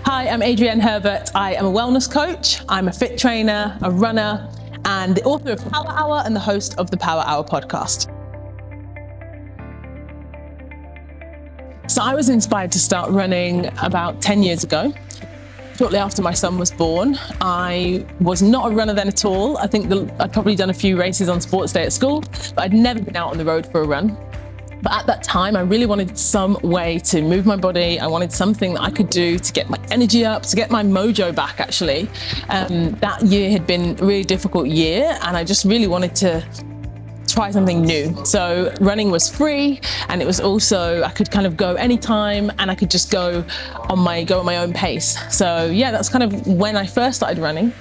Hi, I'm Adrienne Herbert. I am a wellness coach, I'm a fit trainer, a runner, and the author of Power Hour and the host of the Power Hour podcast. So I was inspired to start running about 10 years ago. Shortly after my son was born, I was not a runner then at all. I think I'd probably done a few races on sports day at school, but I'd never been out on the road for a run. But at that time, I really wanted some way to move my body. I wanted something that I could do to get my energy up, to get my mojo back, actually. That year had been a really difficult year, and I just really wanted to try something new. So running was free, and it was also, I could kind of go anytime, and I could just go on my own pace. So yeah, that's kind of when I first started running.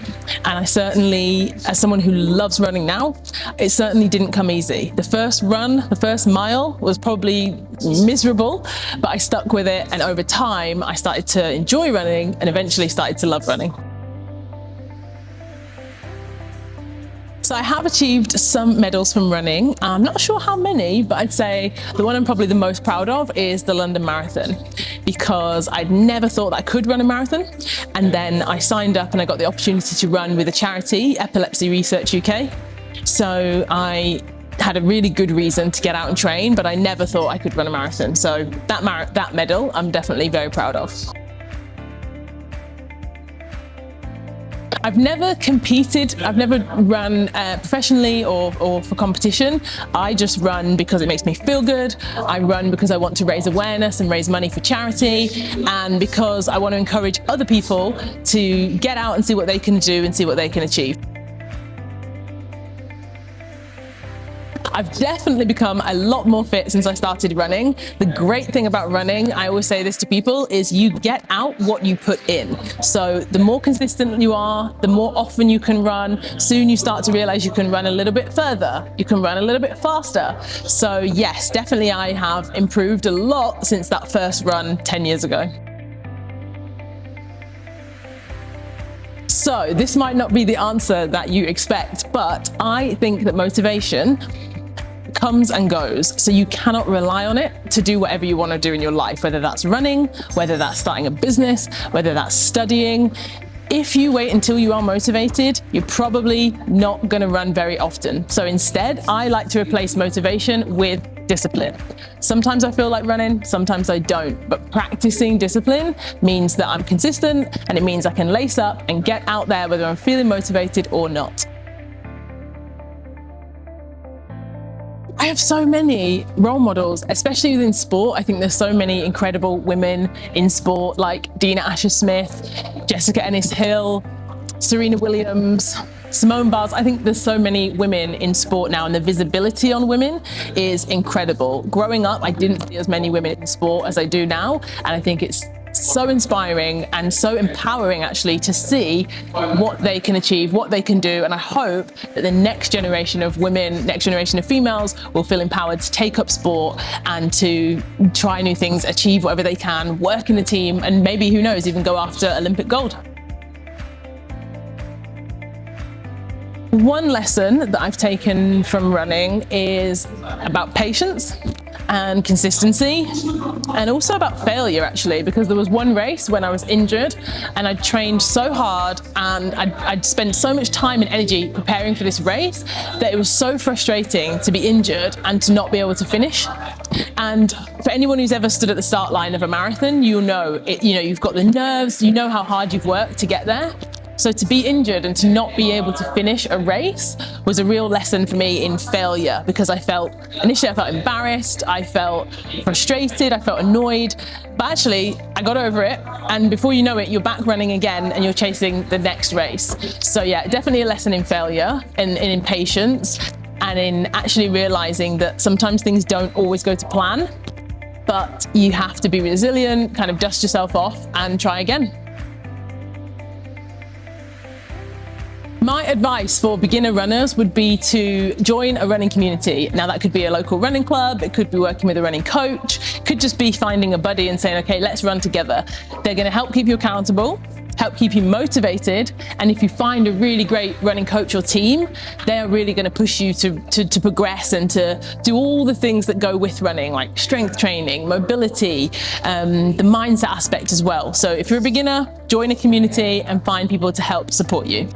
And I certainly, as someone who loves running now, it certainly didn't come easy. The first run, the first mile was probably miserable, but I stuck with it. And over time, I started to enjoy running and eventually started to love running. So I have achieved some medals from running. I'm not sure how many, but I'd say the one I'm probably the most proud of is the London Marathon, because I'd never thought that I could run a marathon. And then I signed up and I got the opportunity to run with a charity, Epilepsy Research UK. So I had a really good reason to get out and train, but I never thought I could run a marathon. So that medal, I'm definitely very proud of. I've never competed, I've never run professionally or for competition. I just run because it makes me feel good. I run because I want to raise awareness and raise money for charity, and because I want to encourage other people to get out and see what they can do and see what they can achieve. I've definitely become a lot more fit since I started running. The great thing about running, I always say this to people, is you get out what you put in. So the more consistent you are, the more often you can run, soon you start to realize you can run a little bit further, you can run a little bit faster. So yes, definitely I have improved a lot since that first run 10 years ago. So this might not be the answer that you expect, but I think that motivation comes and goes. So you cannot rely on it to do whatever you want to do in your life, whether that's running, whether that's starting a business, whether that's studying. If you wait until you are motivated, you're probably not going to run very often. So instead, I like to replace motivation with discipline. Sometimes I feel like running, sometimes I don't, but practicing discipline means that I'm consistent, and it means I can lace up and get out there whether I'm feeling motivated or not. I have so many role models, especially within sport. I think there's so many incredible women in sport, like Dina Asher-Smith, Jessica Ennis-Hill, Serena Williams, Simone Biles. I think there's so many women in sport now, and the visibility on women is incredible. Growing up, I didn't see as many women in sport as I do now, and I think it's so inspiring and so empowering, actually, to see what they can achieve, what they can do. And I hope that the next generation of women, next generation of females, will feel empowered to take up sport and to try new things, achieve whatever they can, work in a team, and maybe, who knows, even go after Olympic gold. One lesson that I've taken from running is about patience and consistency, and also about failure, actually, because there was one race when I was injured and I'd trained so hard and I'd spent so much time and energy preparing for this race that it was so frustrating to be injured and to not be able to finish. And for anyone who's ever stood at the start line of a marathon, you'll know it, you've got the nerves, you know how hard you've worked to get there. So to be injured and to not be able to finish a race was a real lesson for me in failure, because initially I felt embarrassed, I felt frustrated, I felt annoyed, but actually I got over it, and before you know it, you're back running again and you're chasing the next race. So yeah, definitely a lesson in failure and in patience, and in actually realizing that sometimes things don't always go to plan, but you have to be resilient, kind of dust yourself off and try again. My advice for beginner runners would be to join a running community. Now, that could be a local running club, it could be working with a running coach, it could just be finding a buddy and saying, okay, let's run together. They're going to help keep you accountable, help keep you motivated. And if you find a really great running coach or team, they're really going to push you to progress and to do all the things that go with running, like strength training, mobility, the mindset aspect as well. So if you're a beginner, join a community and find people to help support you.